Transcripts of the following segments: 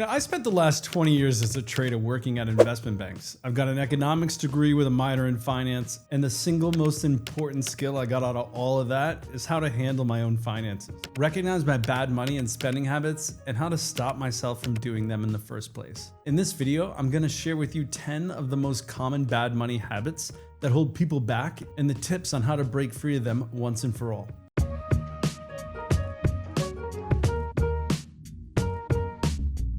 I spent the last 20 years as a trader working at investment banks. I've got an economics degree with a minor in finance, and the single most important skill I got out of all of that is how to handle my own finances, recognize my bad money and spending habits, and how to stop myself from doing them in the first place. In this video, I'm going to share with you 10 of the most common bad money habits that hold people back and the tips on how to break free of them once and for all.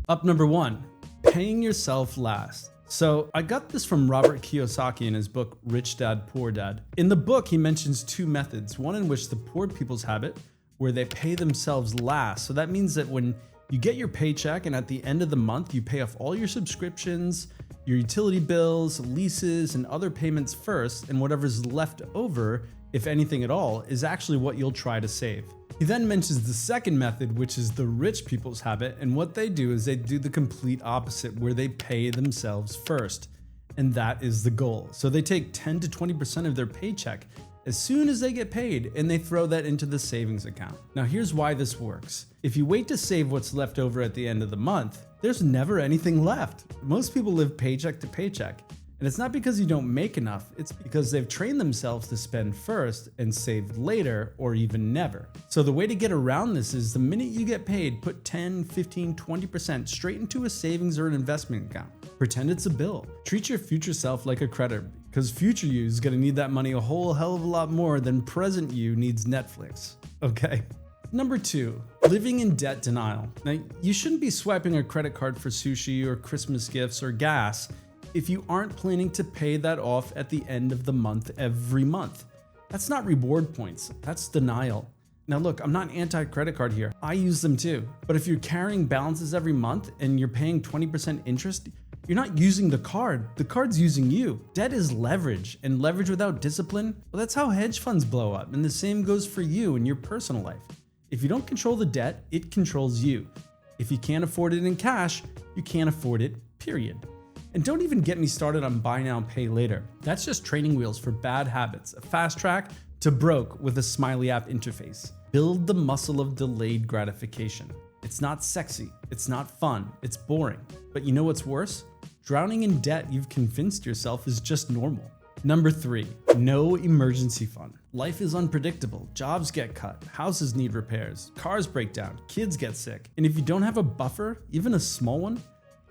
Up number 1, paying yourself last. So I got this from Robert Kiyosaki in his book, Rich Dad, Poor Dad. In the book, he mentions two methods, one in which the poor people's habit, where they pay themselves last. So that means that when you get your paycheck and at the end of the month, you pay off all your subscriptions, your utility bills, leases, and other payments first, and whatever's left over, if anything at all, is actually what you'll try to save. He then mentions the second method, which is the rich people's habit, and what they do is they do the complete opposite, where they pay themselves first, and that is the goal. So they take 10 to 20% of their paycheck as soon as they get paid, and they throw that into the savings account. Now here's why this works. If you wait to save what's left over at the end of the month, there's never anything left. Most people live paycheck to paycheck. And it's not because you don't make enough, it's because they've trained themselves to spend first and save later or even never. So the way to get around this is the minute you get paid, put 10, 15, 20% straight into a savings or an investment account. Pretend it's a bill. Treat your future self like a creditor, because future you is gonna need that money a whole hell of a lot more than present you needs Netflix, okay? Number 2, living in debt denial. Now, you shouldn't be swiping a credit card for sushi or Christmas gifts or gas if you aren't planning to pay that off at the end of the month every month. That's not reward points, that's denial. Now look, I'm not anti-credit card here. I use them too. But if you're carrying balances every month and you're paying 20% interest, you're not using the card's using you. Debt is leverage, and leverage without discipline, well, that's how hedge funds blow up, and the same goes for you in your personal life. If you don't control the debt, it controls you. If you can't afford it in cash, you can't afford it, period. And don't even get me started on buy now, pay later. That's just training wheels for bad habits, a fast track to broke with a smiley app interface. Build the muscle of delayed gratification. It's not sexy, it's not fun, it's boring. But you know what's worse? Drowning in debt you've convinced yourself is just normal. Number 3, no emergency fund. Life is unpredictable. Jobs get cut, houses need repairs, cars break down, kids get sick. And if you don't have a buffer, even a small one,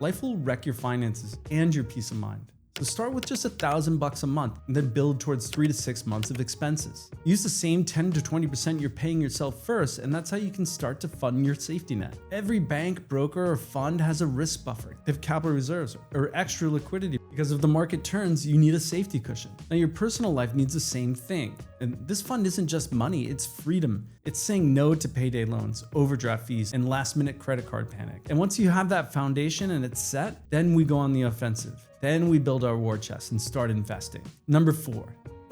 life will wreck your finances and your peace of mind. So start with just $1,000 a month and then build towards 3 to 6 months of expenses. Use the same 10 to 20% you're paying yourself first, and that's how you can start to fund your safety net. Every bank, broker, or fund has a risk buffer. They have capital reserves or extra liquidity because if the market turns, you need a safety cushion. Now your personal life needs the same thing. And this fund isn't just money, it's freedom. It's saying no to payday loans, overdraft fees, and last-minute credit card panic. And once you have that foundation and it's set, then we go on the offensive. Then we build our war chest and start investing. Number 4,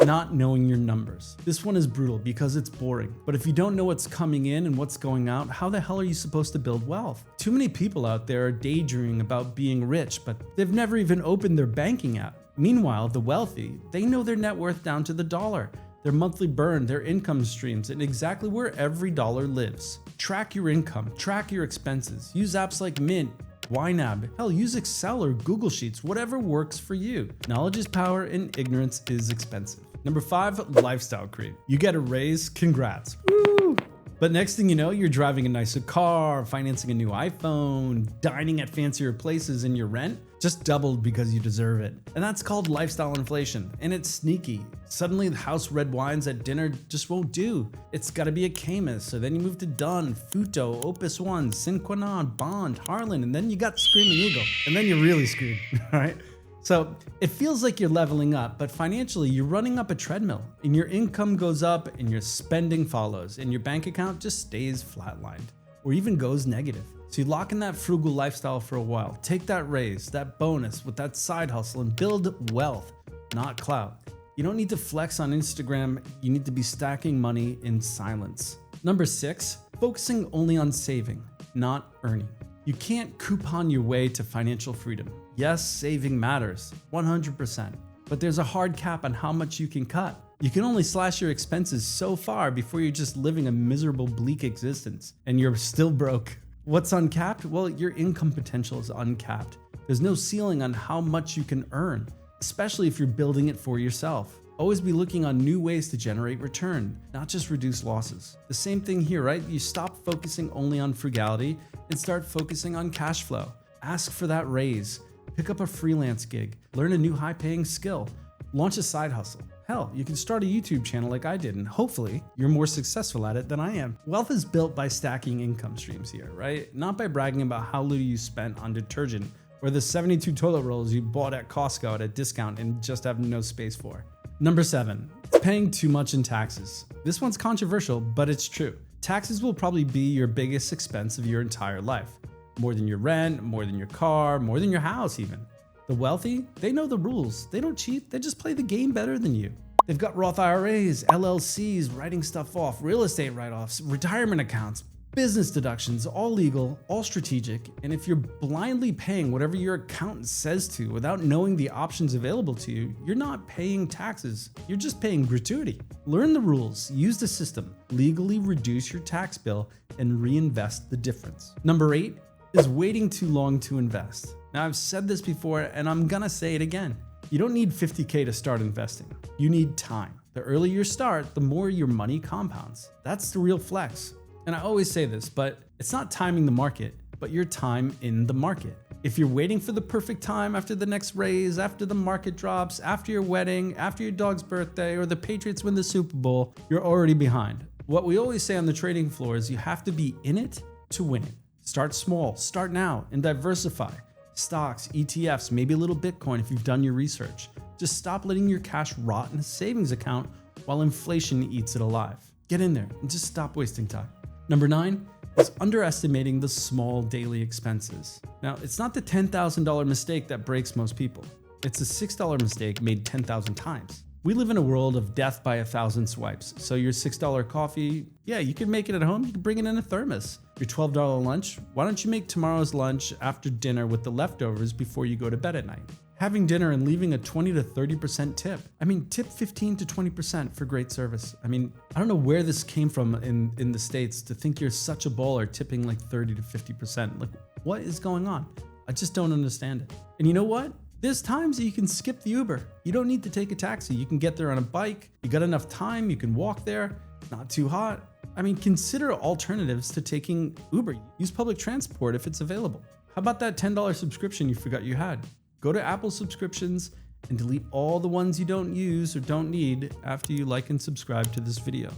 not knowing your numbers. This one is brutal because it's boring. But if you don't know what's coming in and what's going out, how the hell are you supposed to build wealth? Too many people out there are daydreaming about being rich, but they've never even opened their banking app. Meanwhile, the wealthy, they know their net worth down to the dollar, their monthly burn, their income streams, and exactly where every dollar lives. Track your income, track your expenses, use apps like Mint, YNAB, hell, use Excel or Google Sheets, whatever works for you. Knowledge is power and ignorance is expensive. Number 5, lifestyle creep. You get a raise, congrats. Woo! But next thing you know, you're driving a nicer car, financing a new iPhone, dining at fancier places, and your rent just doubled because you deserve it. And that's called lifestyle inflation, and it's sneaky. Suddenly the house red wines at dinner just won't do. It's gotta be a Camus, so then you move to Dunn, Futo, Opus One, Cinquanon, Bond, Harlan, and then you got Screaming Eagle, and then you're really screwed, all right? So it feels like you're leveling up, but financially you're running up a treadmill, and your income goes up and your spending follows, and your bank account just stays flatlined or even goes negative. So you lock in that frugal lifestyle for a while, take that raise, that bonus with that side hustle and build wealth, not clout. You don't need to flex on Instagram, you need to be stacking money in silence. Number 6, focusing only on saving, not earning. You can't coupon your way to financial freedom. Yes, saving matters, 100%, but there's a hard cap on how much you can cut. You can only slash your expenses so far before you're just living a miserable, bleak existence, and you're still broke. What's uncapped? Well, your income potential is uncapped. There's no ceiling on how much you can earn, especially if you're building it for yourself. Always be looking on new ways to generate return, not just reduce losses. The same thing here, right? You stop focusing only on frugality and start focusing on cash flow. Ask for that raise, pick up a freelance gig, learn a new high-paying skill, launch a side hustle. Hell, you can start a YouTube channel like I did, and hopefully you're more successful at it than I am. Wealth is built by stacking income streams here, right? Not by bragging about how little you spent on detergent or the 72 toilet rolls you bought at Costco at a discount and just have no space for. Number 7, paying too much in taxes. This one's controversial, but it's true. Taxes will probably be your biggest expense of your entire life. More than your rent, more than your car, more than your house even. The wealthy, they know the rules. They don't cheat, they just play the game better than you. They've got Roth IRAs, LLCs, writing stuff off, real estate write-offs, retirement accounts, business deductions, all legal, all strategic. And if you're blindly paying whatever your accountant says to without knowing the options available to you, you're not paying taxes, you're just paying gratuity. Learn the rules, use the system, legally reduce your tax bill, and reinvest the difference. Number 8 is waiting too long to invest. Now, I've said this before and I'm gonna say it again. You don't need 50K to start investing. You need time. The earlier you start, the more your money compounds. That's the real flex. And I always say this, but it's not timing the market, but your time in the market. If you're waiting for the perfect time after the next raise, after the market drops, after your wedding, after your dog's birthday, or the Patriots win the Super Bowl, you're already behind. What we always say on the trading floor is you have to be in it to win it. Start small, start now, and diversify. Stocks, ETFs, maybe a little Bitcoin if you've done your research. Just stop letting your cash rot in a savings account while inflation eats it alive. Get in there and just stop wasting time. Number 9 is underestimating the small daily expenses. Now, it's not the $10,000 mistake that breaks most people. It's a $6 mistake made 10,000 times. We live in a world of death by 1,000 swipes. So your $6 coffee, yeah, you can make it at home. You can bring it in a thermos. Your $12 lunch, why don't you make tomorrow's lunch after dinner with the leftovers before you go to bed at night? Having dinner and leaving a 20 to 30% tip. I mean, tip 15 to 20% for great service. I mean, I don't know where this came from in the States to think you're such a baller tipping like 30 to 50%. Like, what is going on? I just don't understand it. And you know what? There's times that you can skip the Uber. You don't need to take a taxi. You can get there on a bike. You got enough time. You can walk there. Not too hot. I mean, consider alternatives to taking Uber. Use public transport if it's available. How about that $10 subscription you forgot you had? Go to Apple subscriptions and delete all the ones you don't use or don't need after you like and subscribe to this video.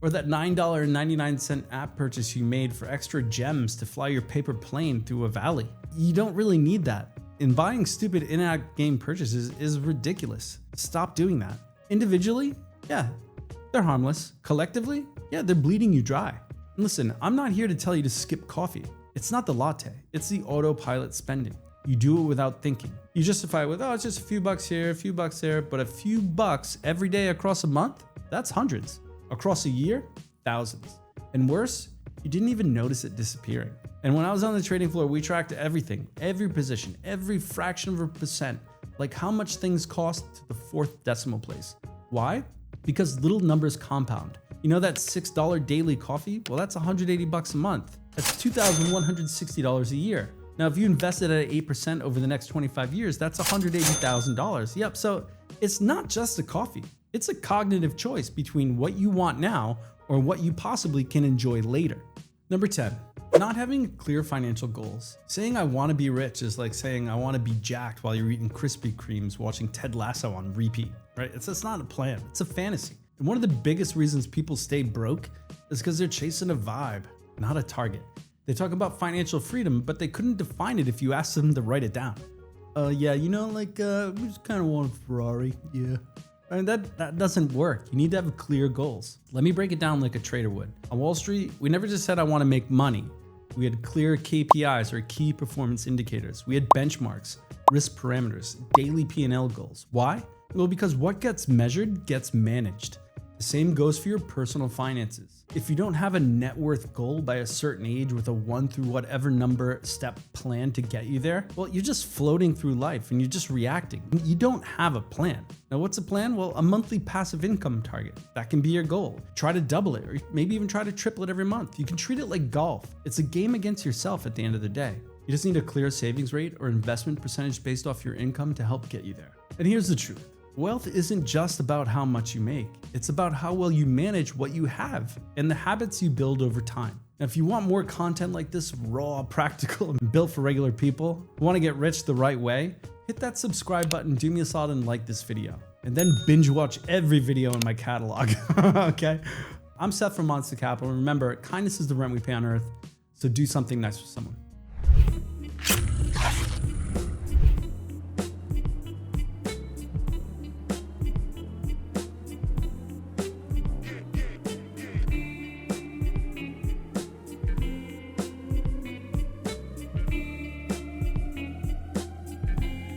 Or that $9.99 app purchase you made for extra gems to fly your paper plane through a valley. You don't really need that. And buying stupid in-app game purchases is ridiculous. Stop doing that. Individually, yeah, they're harmless. Collectively, yeah, they're bleeding you dry. And listen, I'm not here to tell you to skip coffee. It's not the latte, it's the autopilot spending. You do it without thinking. You justify it with, oh, it's just a few bucks here, a few bucks there, but a few bucks every day across a month, that's hundreds. Across a year, thousands. And worse, you didn't even notice it disappearing. And when I was on the trading floor, we tracked everything, every position, every fraction of a percent, like how much things cost to the 4th decimal place. Why? Because little numbers compound. You know that $6 daily coffee? Well, that's $180 a month. That's $2,160 a year. Now, if you invested at 8% over the next 25 years, that's $180,000. Yep, so it's not just a coffee. It's a cognitive choice between what you want now or what you possibly can enjoy later. Number 10, not having clear financial goals. Saying I want to be rich is like saying I want to be jacked while you're eating Krispy Kremes watching Ted Lasso on repeat, right? It's not a plan, it's a fantasy. And one of the biggest reasons people stay broke is because they're chasing a vibe, not a target. They talk about financial freedom, but they couldn't define it if you asked them to write it down. Yeah, you know, like, we just kind of want a Ferrari, yeah. I mean, that doesn't work. You need to have clear goals. Let me break it down like a trader would. On Wall Street, we never just said I want to make money. We had clear KPIs or key performance indicators. We had benchmarks, risk parameters, daily P&L goals. Why? Well, because what gets measured gets managed. The same goes for your personal finances. If you don't have a net worth goal by a certain age with a 1 through whatever number step plan to get you there, well, you're just floating through life and you're just reacting. You don't have a plan. Now, what's a plan? Well, a monthly passive income target. That can be your goal. Try to double it, or maybe even try to triple it every month. You can treat it like golf. It's a game against yourself at the end of the day. You just need a clear savings rate or investment percentage based off your income to help get you there. And here's the truth. Wealth isn't just about how much you make. It's about how well you manage what you have and the habits you build over time. Now, if you want more content like this, raw, practical, and built for regular people who want to get rich the right way, hit that subscribe button, do me a solid and like this video. And then binge watch every video in my catalog, okay? I'm Seth from Monster Capital. Remember, kindness is the rent we pay on earth, so do something nice for someone.